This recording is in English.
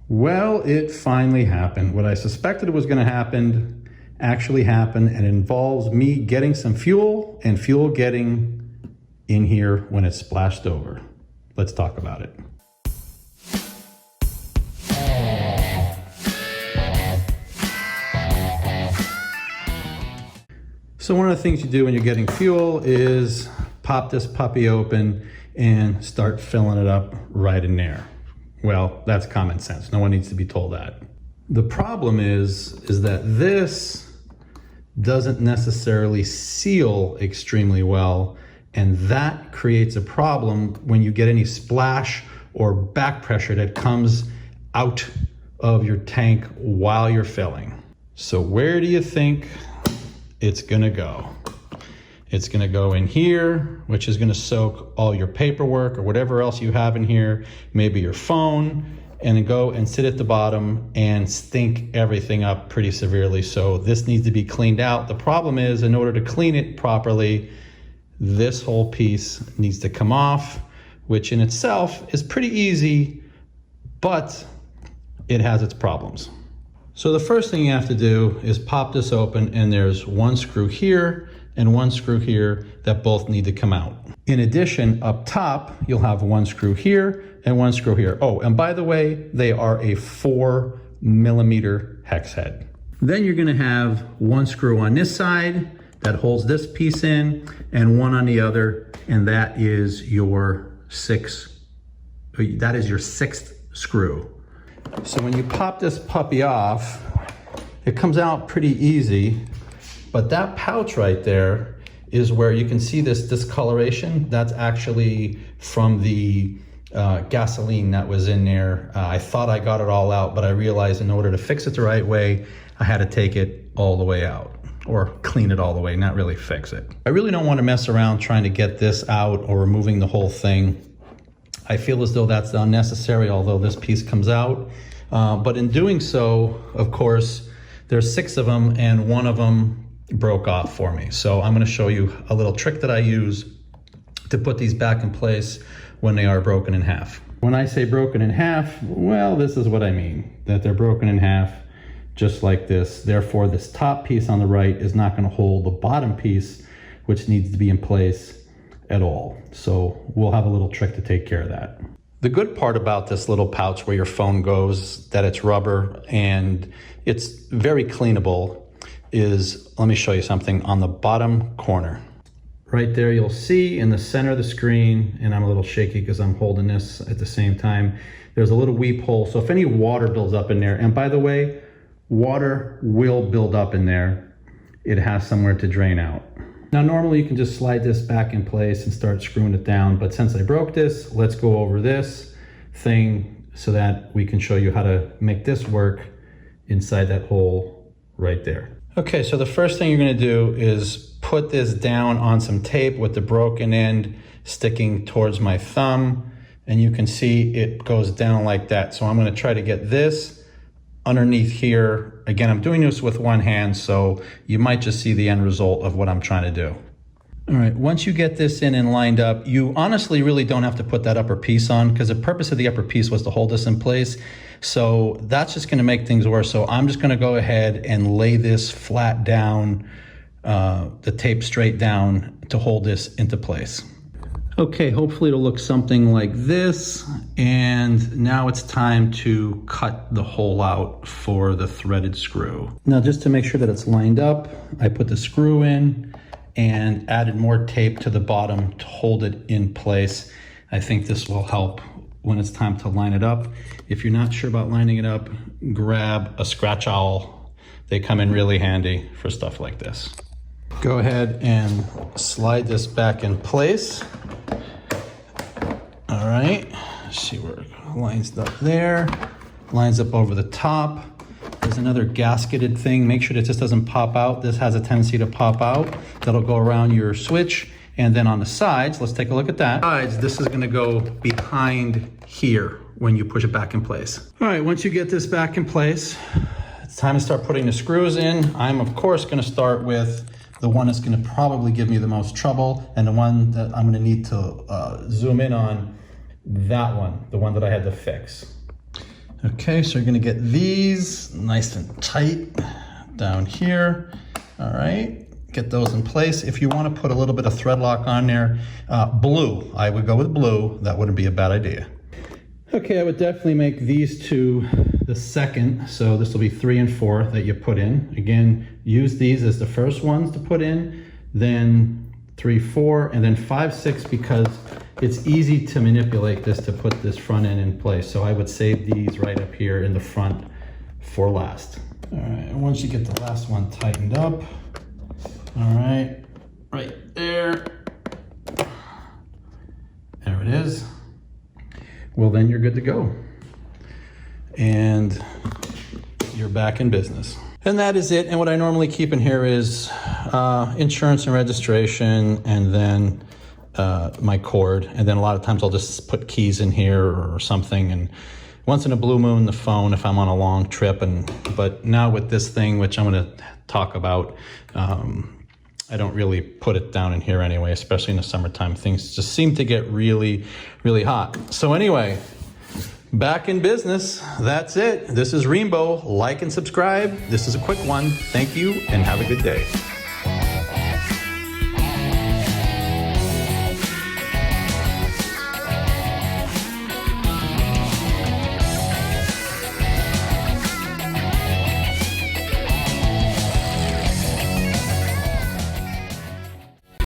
Well, it finally happened. What I suspected was going to happen actually happened, and it involves me getting some fuel and fuel getting in here when it's splashed over. Let's talk about it. So one of the things you do when you're getting fuel is pop this puppy open and start filling it up right in there. Well, that's common sense. No one needs to be told that. The problem is that this doesn't necessarily seal extremely well, and that creates a problem when you get any splash or back pressure that comes out of your tank while you're filling. So where do you think it's gonna go? It's gonna go in here, which is gonna soak all your paperwork or whatever else you have in here, maybe your phone, and then go and sit at the bottom and stink everything up pretty severely. So this needs to be cleaned out. The problem is, in order to clean it properly, this whole piece needs to come off, which in itself is pretty easy, but it has its problems. So the first thing you have to do is pop this open, and there's one screw here and one screw here that both need to come out. In addition, up top, you'll have one screw here and one screw here. Oh, and by the way, they are a 4mm hex head. Then you're gonna have one screw on this side that holds this piece in, and one on the other, and that is your sixth screw. So when you pop this puppy off, it comes out pretty easy. But that pouch right there is where you can see this discoloration. That's actually from the gasoline that was in there. I thought I got it all out, but I realized in order to fix it the right way, I had to take it all the way out, or clean it all the way, not really fix it. I really don't want to mess around trying to get this out or removing the whole thing. I feel as though that's unnecessary, although this piece comes out. But in doing so, of course, there's 6 of them, and one of them broke off for me. So I'm going to show you a little trick that I use to put these back in place when they are broken in half. When I say broken in half, well, this is what I mean, that they're broken in half just like this. Therefore, this top piece on the right is not going to hold the bottom piece, which needs to be in place at all. So we'll have a little trick to take care of that. The good part about this little pouch where your phone goes, that it's rubber and it's very cleanable, is, let me show you something on the bottom corner. Right there, you'll see in the center of the screen, and I'm a little shaky because I'm holding this at the same time, there's a little weep hole. So if any water builds up in there, and by the way, water will build up in there, it has somewhere to drain out. Now, normally you can just slide this back in place and start screwing it down, but since I broke this, let's go over this thing so that we can show you how to make this work inside that hole right there. Okay, so the first thing you're gonna do is put this down on some tape with the broken end sticking towards my thumb, and you can see it goes down like that. So I'm gonna try to get this underneath here. Again, I'm doing this with one hand, so you might just see the end result of what I'm trying to do. All right, once you get this in and lined up, you honestly really don't have to put that upper piece on, because the purpose of the upper piece was to hold this in place. So that's just gonna make things worse. So I'm just gonna go ahead and lay this flat down, the tape straight down to hold this into place. Okay, hopefully it'll look something like this. And now it's time to cut the hole out for the threaded screw. Now, just to make sure that it's lined up, I put the screw in and added more tape to the bottom to hold it in place. I think this will help when it's time to line it up. If you're not sure about lining it up, grab a scratch owl. They come in really handy for stuff like this. Go ahead and slide this back in place. All right, see where it lines up there, lines up over the top. There's another gasketed thing. Make sure that this doesn't pop out. This has a tendency to pop out. That'll go around your switch. And then on the sides, let's take a look at that. Sides, this is gonna go behind here when you push it back in place. All right, once you get this back in place, it's time to start putting the screws in. I'm of course gonna start with the one that's gonna probably give me the most trouble, and the one that I'm gonna need to zoom in on, that one, the one that I had to fix. Okay, so you're gonna get these nice and tight down here. All right, get those in place. If you wanna put a little bit of thread lock on there, blue, I would go with blue. That wouldn't be a bad idea. Okay, I would definitely make these two the second. So this will be 3 and 4 that you put in. Again, use these as the first ones to put in, then 3, 4, and then 5, 6, because it's easy to manipulate this to put this front end in place. So I would save these right up here in the front for last. All right, and once you get the last one tightened up, all right there. There it is. Well, then you're good to go. And you're back in business. And that is it. And what I normally keep in here is insurance and registration, and then my cord. And then a lot of times I'll just put keys in here or something. And once in a blue moon, the phone if I'm on a long trip. But now with this thing, which I'm going to talk about, I don't really put it down in here anyway, especially in the summertime. Things just seem to get really, really hot. So anyway, back in business. That's it. This is Rainbow. Like and subscribe. This is a quick one. Thank you and have a good day.